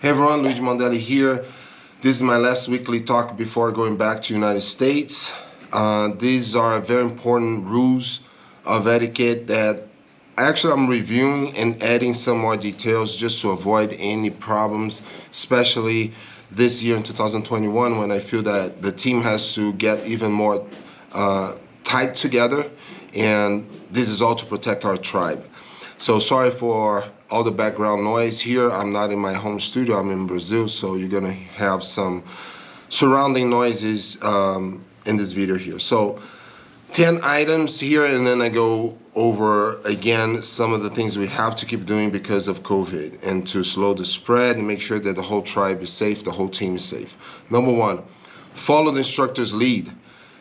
Hey everyone, Luigi Mondelli here. This is my last weekly talk before going back to United States. These are very important rules of etiquette that actually I'm reviewing and adding some more details just to avoid any problems, especially this year in 2021 when I feel that the team has to get even more tight together, and this is all to protect our tribe. So sorry for all the background noise here. I'm not in my home studio, I'm in Brazil, so you're gonna have some surrounding noises in this video here. So 10 items here, and then I go over again some of the things we have to keep doing because of COVID and to slow the spread and make sure that the whole tribe is safe, the whole team is safe. Number one, follow the instructor's lead.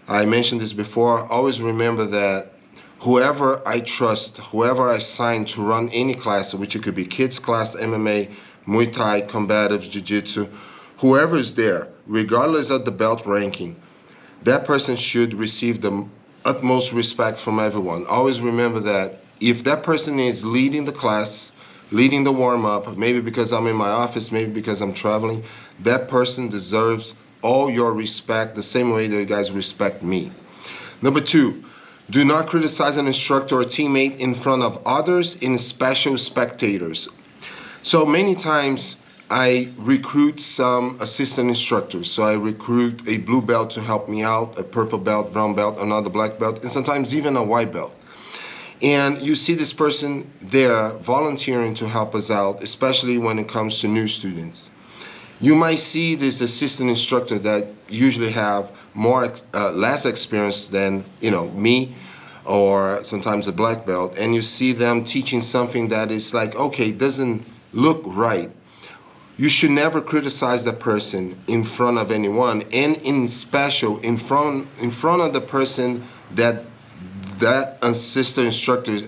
I mentioned this before. Always remember that whoever I trust, whoever I sign to run any class, which it could be kids class, MMA, Muay Thai, Combatives, Jiu-Jitsu, whoever is there, regardless of the belt ranking, that person should receive the utmost respect from everyone. Always remember that if that person is leading the class, leading the warm-up, maybe because I'm in my office, maybe because I'm traveling, that person deserves all your respect the same way that you guys respect me. Number two, do not criticize an instructor or teammate in front of others, in special spectators. So many times I recruit some assistant instructors. So I recruit a blue belt to help me out, a purple belt, brown belt, another black belt, and sometimes even a white belt. And you see this person there volunteering to help us out, especially when it comes to new students. You might see this assistant instructor that usually have less experience than me, or sometimes a black belt, and you see them teaching something that is like, okay, doesn't look right. You should never criticize that person in front of anyone, and in special in front of the person that assistant instructor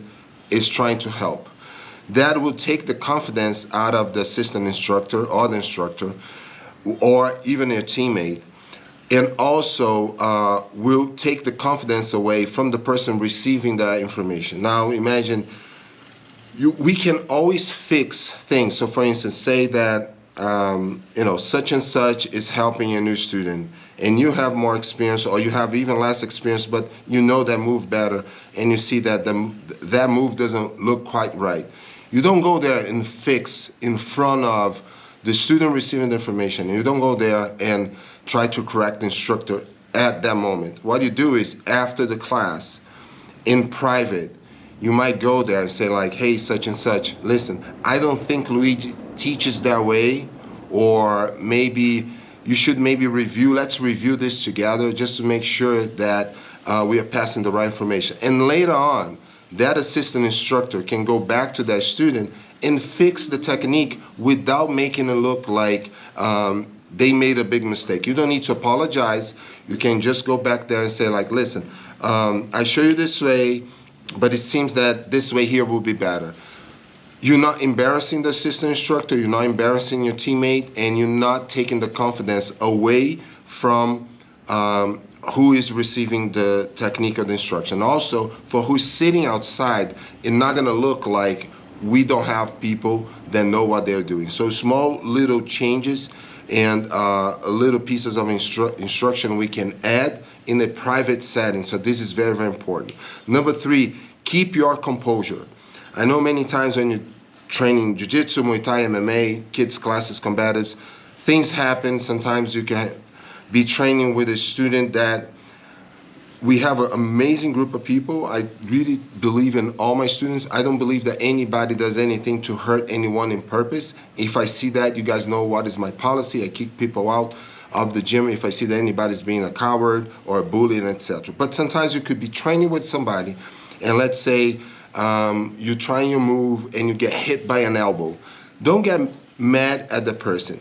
is trying to help. That will take the confidence out of the assistant instructor or the instructor or even their teammate, and also will take the confidence away from the person receiving that information. Now imagine, we can always fix things. So for instance, say that such and such is helping a new student, and you have more experience, or you have even less experience, but you know that move better, and you see that that move doesn't look quite right. You don't go there and fix in front of the student receiving the information. You don't go there and try to correct the instructor at that moment. What you do is, after the class, in private, you might go there and say like, hey, such and such, listen, I don't think Luigi teaches that way, or maybe you should let's review this together just to make sure that we are passing the right information. And later on, that assistant instructor can go back to that student and fix the technique without making it look like they made a big mistake. You don't need to apologize. You can just go back there and say like, listen, I show you this way, but it seems that this way here will be better. You're not embarrassing the assistant instructor, you're not embarrassing your teammate, and you're not taking the confidence away from who is receiving the technique or the instruction. Also, for who's sitting outside, it's not gonna look like we don't have people that know what they're doing. So small little changes and little pieces of instruction we can add in a private setting. So this is very, very important. Number three, keep your composure. I know many times when you're training Jiu-Jitsu, Muay Thai, MMA, kids classes, Combatives, things happen. Sometimes you can be training with a student that we have an amazing group of people. I really believe in all my students. I don't believe that anybody does anything to hurt anyone in purpose. If I see that, you guys know what is my policy. I kick people out of the gym if I see that anybody's being a coward or a bully, and etc. But sometimes you could be training with somebody, and let's say you're trying your move and you get hit by an elbow. Don't get mad at the person.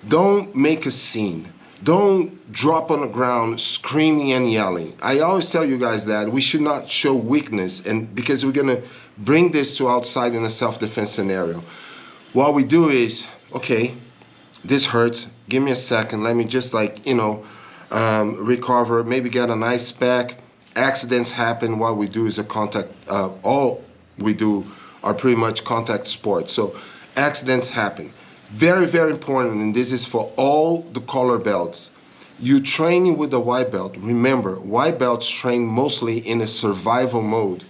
Don't make a scene. Don't drop on the ground screaming and yelling. I always tell you guys that we should not show weakness, and because we're gonna bring this to outside in a self-defense scenario. What we do is, okay, this hurts, give me a second, let me just recover, maybe get an ice pack. Accidents happen. What we do is a contact, all we do are pretty much contact sports. So accidents happen. Very, very important, and this is for all the color belts. You training with the white belt. Remember, white belts train mostly in a survival mode.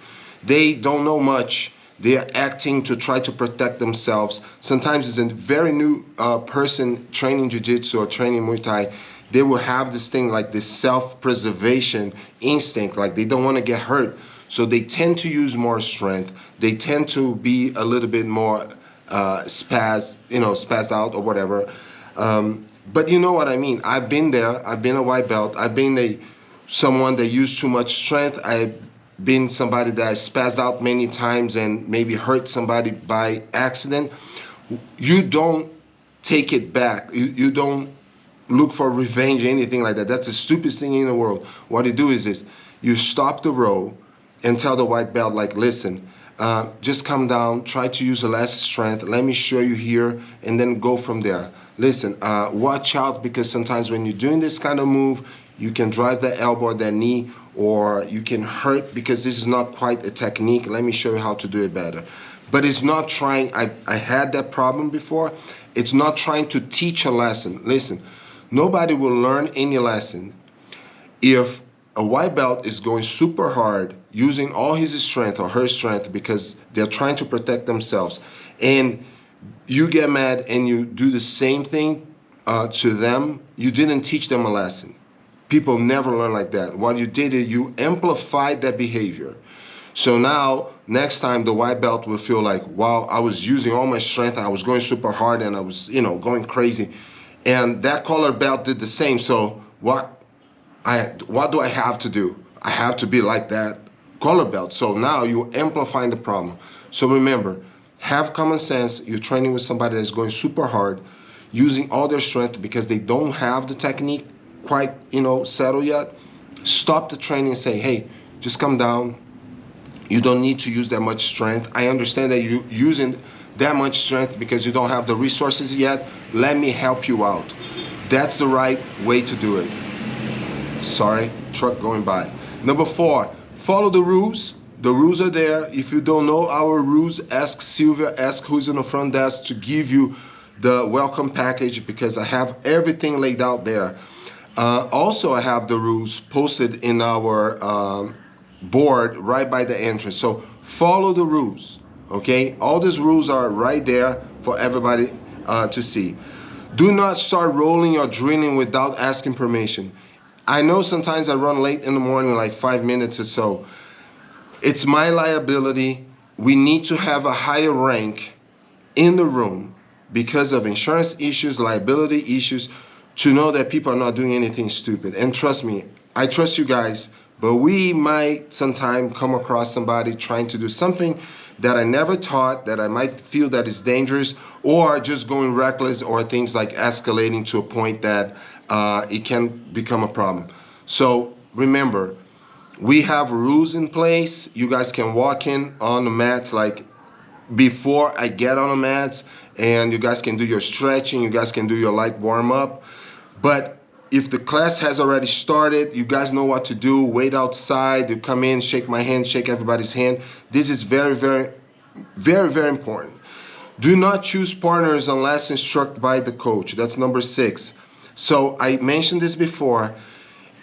They don't know much. They are acting to try to protect themselves. Sometimes it's a very new person training Jiu-Jitsu or training Muay Thai. They will have this thing like this self-preservation instinct, like they don't want to get hurt. So they tend to use more strength. They tend to be a little bit more spazzed out or whatever. But you know what I mean. I've been there. I've been a white belt. I've been someone that used too much strength. I've been somebody that spazzed out many times and maybe hurt somebody by accident. You don't take it back. You don't look for revenge or anything like that. That's the stupidest thing in the world. What you do is this. You stop the row and tell the white belt, like, listen, just come down, try to use less strength, let me show you here, and then go from there. Listen, watch out, because sometimes when you're doing this kind of move, you can drive the elbow or the knee, or you can hurt because this is not quite a technique. Let me show you how to do it better. But it's not trying, I had that problem before, it's not trying to teach a lesson. Listen, nobody will learn any lesson if a white belt is going super hard, using all his strength or her strength because they're trying to protect themselves, and you get mad and you do the same thing to them. You didn't teach them a lesson. People never learn like that. What you did is you amplified that behavior. So now, next time the white belt will feel like, wow, I was using all my strength, I was going super hard, and I was, going crazy. And that color belt did the same. So what do I have to do? I have to be like that color belt. So now you're amplifying the problem. So remember, have common sense. You're training with somebody that's going super hard, using all their strength because they don't have the technique quite, settled yet. Stop the training and say, hey, just come down. You don't need to use that much strength. I understand that you're using that much strength because you don't have the resources yet. Let me help you out. That's the right way to do it. Sorry, truck going by. Number 4, follow the rules. The rules are there. If you don't know our rules, ask Sylvia, ask who's in the front desk to give you the welcome package, because I have everything laid out there. Also, I have the rules posted in our board right by the entrance. So follow the rules, okay? All these rules are right there for everybody to see. Do not start rolling or drilling without asking permission. I know sometimes I run late in the morning, like 5 minutes or so. It's my liability. We need to have a higher rank in the room because of insurance issues, liability issues, to know that people are not doing anything stupid. And trust me, I trust you guys, but we might sometime come across somebody trying to do something that I never taught, that I might feel that is dangerous, or just going reckless, or things like escalating to a point that it can become a problem. So remember, we have rules in place. You guys can walk in on the mats like before I get on the mats, and you guys can do your stretching, you guys can do your light warm up. But if the class has already started, you guys know what to do. Wait outside, you come in, shake my hand, shake everybody's hand. This is very, very, very, very important. Do not choose partners unless instructed by the coach. That's number 6. So I mentioned this before.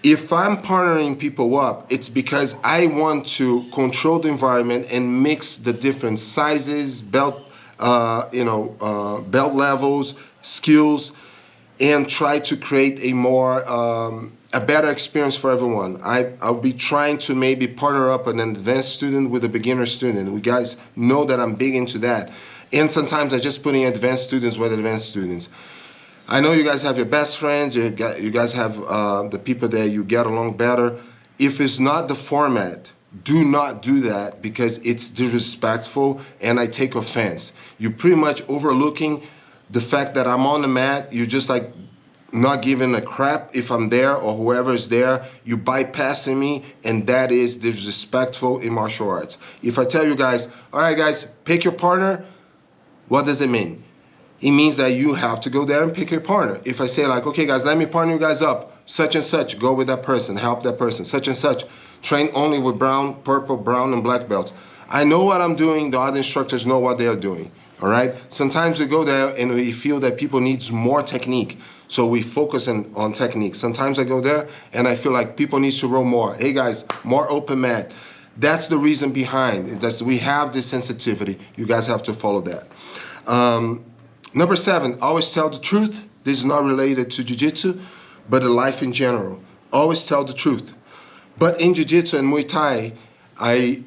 If I'm partnering people up, it's because I want to control the environment and mix the different sizes, belt levels, skills, and try to create a better experience for everyone. I'll be trying to maybe partner up an advanced student with a beginner student. You guys know that I'm big into that. And sometimes I just put in advanced students with advanced students. I know you guys have your best friends, you guys have the people that you get along better. If it's not the format, do not do that, because it's disrespectful and I take offense. You're pretty much overlooking the fact that I'm on the mat. You're just like not giving a crap if I'm there or whoever is there. You're bypassing me, and that is disrespectful in martial arts. If I tell you guys, all right guys, pick your partner, what does it mean? It means that you have to go there and pick your partner. If I say like, okay guys, let me partner you guys up, such and such, go with that person, help that person, such and such, train only with brown, purple, brown, and black belts. I know what I'm doing, the other instructors know what they are doing. all right? Sometimes we go there and we feel that people needs more technique, so we focus on technique. Sometimes I go there and I feel like people need to roll more. Hey guys, more open mat. That's the reason behind it. We have this sensitivity. You guys have to follow that. Number 7, always tell the truth. This is not related to Jiu-Jitsu, but life in general. Always tell the truth. But in Jiu-Jitsu and Muay Thai, I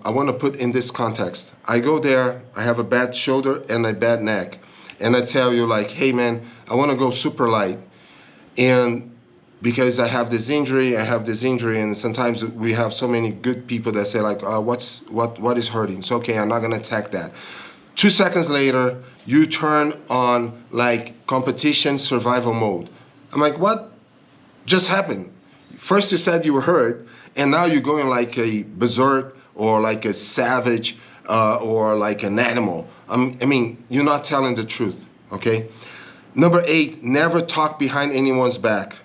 want to put in this context. I go there, I have a bad shoulder and a bad neck, and I tell you like, hey man, I want to go super light, and because I have this injury, and sometimes we have so many good people that say like, what is hurting? So okay, I'm not gonna attack that. 2 seconds later, you turn on like competition survival mode. I'm like, what just happened? First you said you were hurt, and now you're going like a berserk or like a savage or like an animal. I mean, you're not telling the truth, okay? Number 8, never talk behind anyone's back.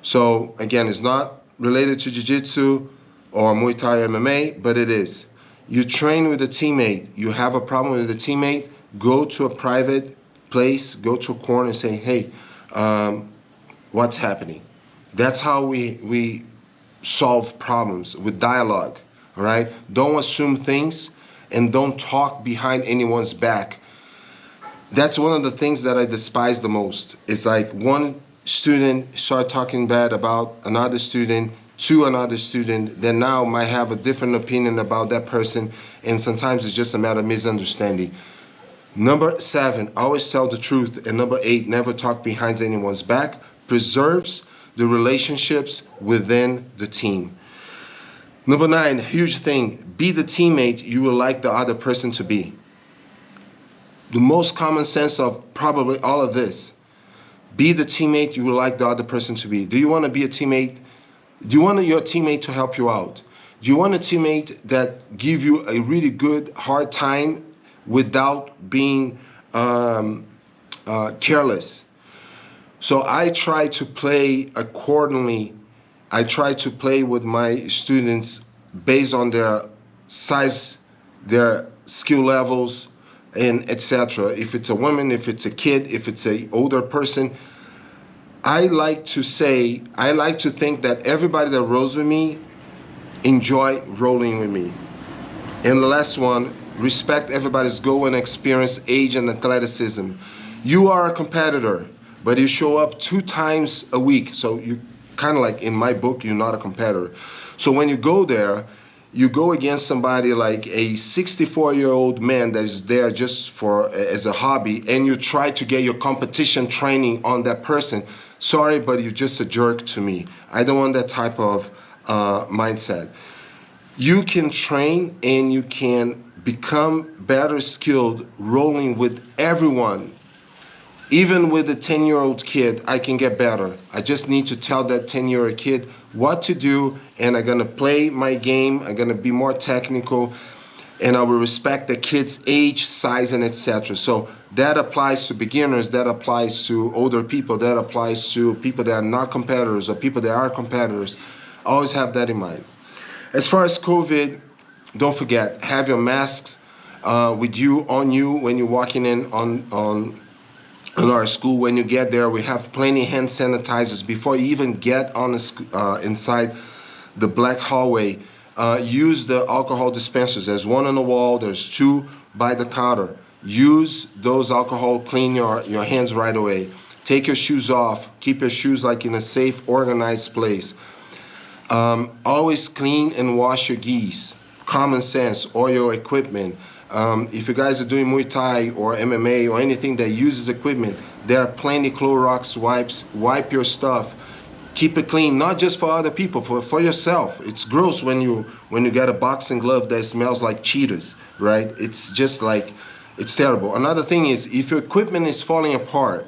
So again, it's not related to Jiu-Jitsu or Muay Thai or MMA, but it is. You train with a teammate, you have a problem with a teammate, go to a private place, go to a corner and say, hey, what's happening? That's how we solve problems, with dialogue, all right? Don't assume things and don't talk behind anyone's back. That's one of the things that I despise the most. It's like one student start talking bad about another student to another student that now might have a different opinion about that person, and sometimes it's just a matter of misunderstanding. Number 7, always tell the truth. And number 8, never talk behind anyone's back. Preserves the relationships within the team. Number 9, huge thing, be the teammate you would like the other person to be. The most common sense of probably all of this. Be the teammate you would like the other person to be. Do you want to be a teammate? Do you want your teammate to help you out? Do you want a teammate that give you a really good, hard time without being careless? So I try to play accordingly. I try to play with my students based on their size, their skill levels, and etc. If it's a woman, if it's a kid, if it's an older person, I like to think that everybody that rolls with me enjoy rolling with me. And the last one, respect everybody's goal and experience, age, and athleticism. You are a competitor, but you show up 2 times a week. So you kind of like, in my book, you're not a competitor. So when you go there, you go against somebody like a 64-year-old man that is there just as a hobby, and you try to get your competition training on that person. Sorry, but you're just a jerk to me. I don't want that type of mindset. You can train and you can become better skilled rolling with everyone. Even with a 10-year-old kid, I can get better. I just need to tell that 10-year-old kid what to do, and I'm gonna play my game, I'm gonna be more technical, and I will respect the kid's age, size, and etc. So that applies to beginners, that applies to older people, that applies to people that are not competitors or people that are competitors. Always have that in mind. As far as COVID, don't forget, have your masks with you, on you, when you're walking in on our school. When you get there, we have plenty of hand sanitizers. Before you even get on inside the black hallway, use the alcohol dispensers. There's one on the wall, there's 2 by the counter. Use those alcohol, clean your hands right away. Take your shoes off, keep your shoes like in a safe, organized place. Always clean and wash your gis. Common sense, or your equipment. If you guys are doing Muay Thai or MMA or anything that uses equipment, there are plenty Clorox wipes. Wipe your stuff. Keep it clean, not just for other people, for yourself. It's gross when you get a boxing glove that smells like Cheetos, right? It's just like, it's terrible. Another thing is, if your equipment is falling apart,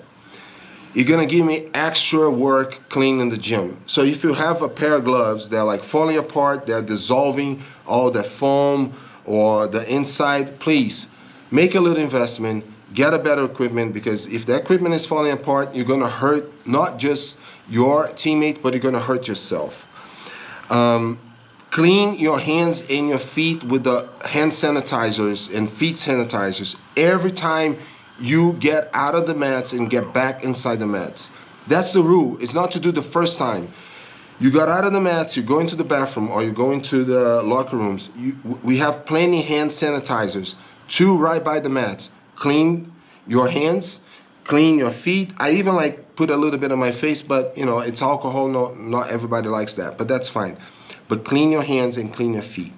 you're gonna give me extra work cleaning the gym. So if you have a pair of gloves that are like falling apart, they're dissolving all the foam or the inside, please make a little investment, get a better equipment, because if the equipment is falling apart, you're gonna hurt not just your teammate, but you're gonna hurt yourself. Clean your hands and your feet with the hand sanitizers and feet sanitizers every time you get out of the mats and get back inside the mats. That's the rule. It's not to do the first time. You got out of the mats, you go into the bathroom or you go into the locker rooms. We have plenty hand sanitizers, 2 right by the mats. Clean your hands, clean your feet. I even like put a little bit on my face, but you know, it's alcohol. Not everybody likes that, but that's fine. But clean your hands and clean your feet.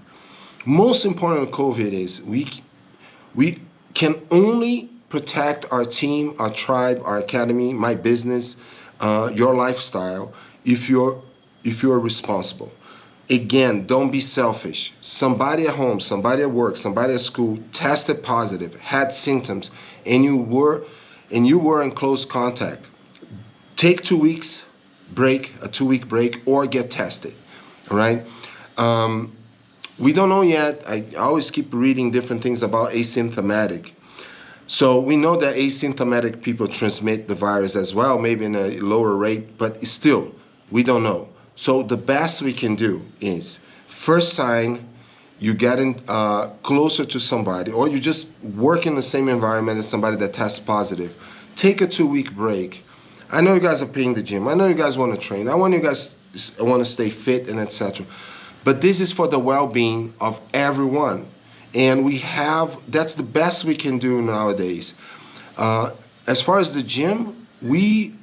Most important with COVID is we can only protect our team, our tribe, our academy, my business, your lifestyle if you're responsible. Again, don't be selfish. Somebody at home, somebody at work, somebody at school tested positive, had symptoms, and you were in close contact. Take 2 weeks break, a 2-week break, or get tested. All right. We don't know yet. I always keep reading different things about asymptomatic. So we know that asymptomatic people transmit the virus as well, maybe in a lower rate, but still, we don't know. So the best we can do is, first sign, you getting closer to somebody, or you just work in the same environment as somebody that tests positive. Take a 2-week break. I know you guys are paying the gym. I know you guys want to train. I want you guys want to stay fit and etc. But this is for the well-being of everyone. And that's the best we can do nowadays. As far as the gym,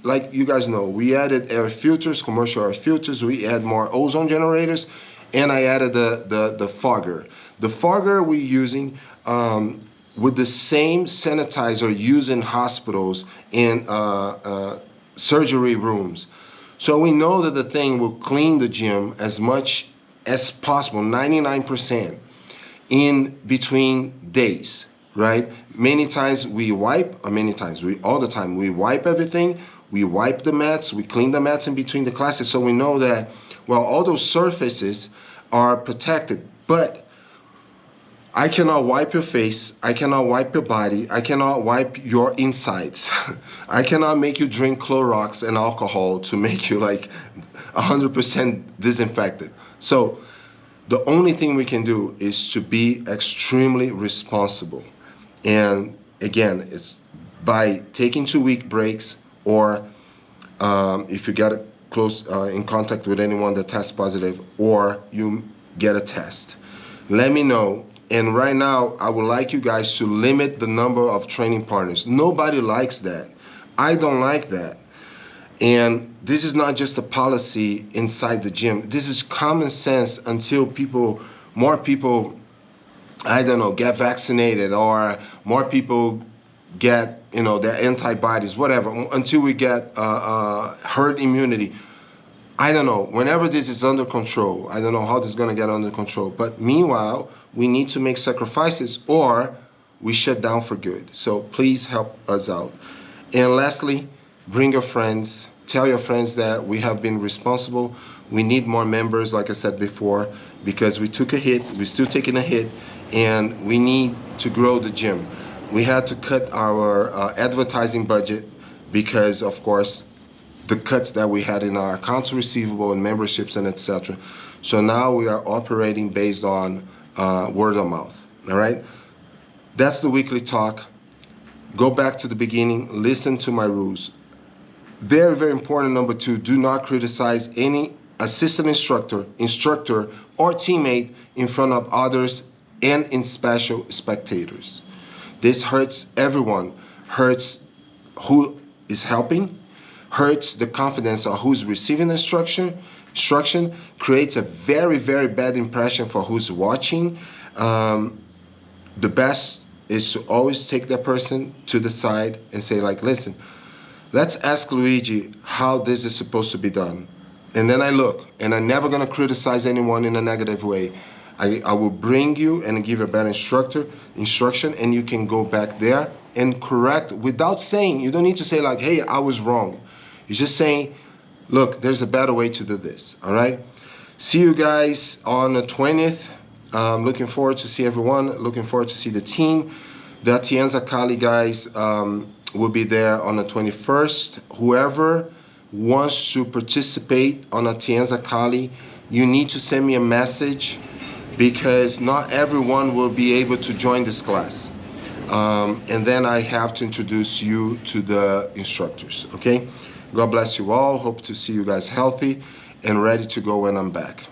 like you guys know, we added air filters, commercial air filters. We add more ozone generators, and I added the fogger. The fogger we're using with the same sanitizer used in hospitals and surgery rooms. So we know that the thing will clean the gym as much as possible, 99%, in between days, right? Many times we wipe, or all the time, we wipe everything, we wipe the mats, we clean the mats in between the classes, so we know that, well, all those surfaces are protected. But I cannot wipe your face, I cannot wipe your body, I cannot wipe your insides. I cannot make you drink Clorox and alcohol to make you like 100% disinfected. So the only thing we can do is to be extremely responsible. And again, it's by taking 2-week breaks, or if you get close in contact with anyone that tests positive, or you get a test. Let me know. And right now, I would like you guys to limit the number of training partners. Nobody likes that. I don't like that. And this is not just a policy inside the gym. This is common sense until more people, I don't know, get vaccinated, or more people get, their antibodies, whatever, until we get herd immunity. I don't know. Whenever this is under control, I don't know how this is going to get under control. But meanwhile, we need to make sacrifices, or we shut down for good. So please help us out. And lastly, bring your friends. Tell your friends that we have been responsible. We need more members, like I said before, because we took a hit. We're still taking a hit, and we need to grow the gym. We had to cut our advertising budget because, of course, the cuts that we had in our accounts receivable and memberships and etc. So now we are operating based on word of mouth. All right, that's the weekly talk. Go back to the beginning, listen to my rules. Very, very important. Number 2, do not criticize any assistant instructor, or teammate in front of others and in special spectators. This hurts everyone, hurts who is helping, hurts the confidence of who's receiving instruction, creates a very, very bad impression for who's watching. The best is to always take that person to the side and say, like, listen, let's ask Luigi how this is supposed to be done. And then I look, and I'm never gonna criticize anyone in a negative way. I will bring you and give a better instruction, and you can go back there and correct without saying, you don't need to say like, hey, I was wrong. You're just saying, look, there's a better way to do this, all right? See you guys on the 20th. Looking forward to see everyone. Looking forward to see the team. The Atienza Kali guys will be there on the 21st. Whoever wants to participate on Atienza Kali, you need to send me a message, because not everyone will be able to join this class. And then I have to introduce you to the instructors, okay? God bless you all. Hope to see you guys healthy and ready to go when I'm back.